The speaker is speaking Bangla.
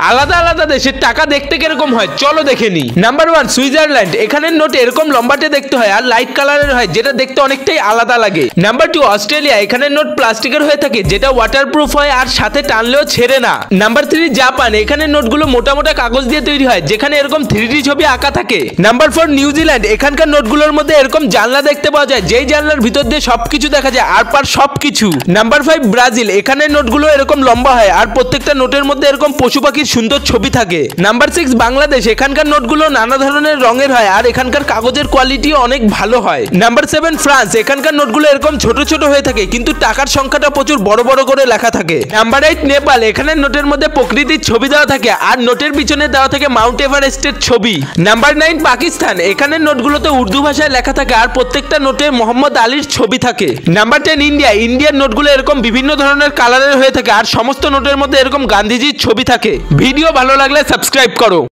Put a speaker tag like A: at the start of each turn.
A: আলাদা আলাদা দেশের টাকা দেখতে কিরকম হয় চলো দেখে নি। নাম্বার 1 সুইজারল্যান্ড, এখানের নোট এরকম লম্বাটে দেখতে হয় আর লাইট কালারের হয়, যেটা দেখতে অনেকটাই আলাদা লাগে। নাম্বার 2 অস্ট্রেলিয়া, এখানের নোট প্লাস্টিকের হয়ে থাকে, যেটা ওয়াটারপ্রুফ হয় আর সাথে টানলেও ছেড়ে না। নাম্বার 3 জাপান, এখানের নোটগুলো মোটা মোটা কাগজ দিয়ে তৈরি হয়, যেখানে এরকম 3D ছবি আঁকা থাকে। নাম্বার 4 নিউজিল্যান্ড, এখানকার নোটগুলোর মধ্যে এরকম জানলা দেখতে পাওয়া যায়, যেই জানলার ভিতর দিয়ে সবকিছু দেখা যায়, আর পার সবকিছু। নাম্বার 5 ব্রাজিল, এখানের নোটগুলো এরকম লম্বা হয় আর প্রত্যেকটা নোটের মধ্যে এরকম পশু পাখির সুন্দর ছবি থাকে। নাম্বার 6 বাংলাদেশ, এখানকার নোটগুলো নানা ধরনের রঙের হয় আর এখানকার কাগজের কোয়ালিটি অনেক ভালো হয়। নাম্বার 7 ফ্রান্স, এখানকার নোটগুলো এরকম ছোট ছোট হয়ে থাকে, কিন্তু টাকার সংখ্যাটা প্রচুর বড় বড় করে লেখা থাকে। নাম্বার 8 নেপাল, এখানের নোটের মধ্যে প্রকৃতির ছবি দেওয়া থাকে আর নোটের পিছনে দেওয়া থাকে মাউন্ট এভারেস্টের ছবি। নাম্বার 9 পাকিস্তান, এখানের নোটগুলোতে উর্দু ভাষায় লেখা থাকে আর প্রত্যেকটা নোটে মোহাম্মদ আলীর ছবি থাকে। নাম্বার 10 ইন্ডিয়া, ইন্ডিয়ার নোটগুলো এরকম বিভিন্ন ধরনের কালারের হয়ে থাকে আর সমস্ত নোটের মধ্যে এরকম গান্ধীজির ছবি থাকে। ভিডিও ভালো লাগলে সাবস্ক্রাইব করো।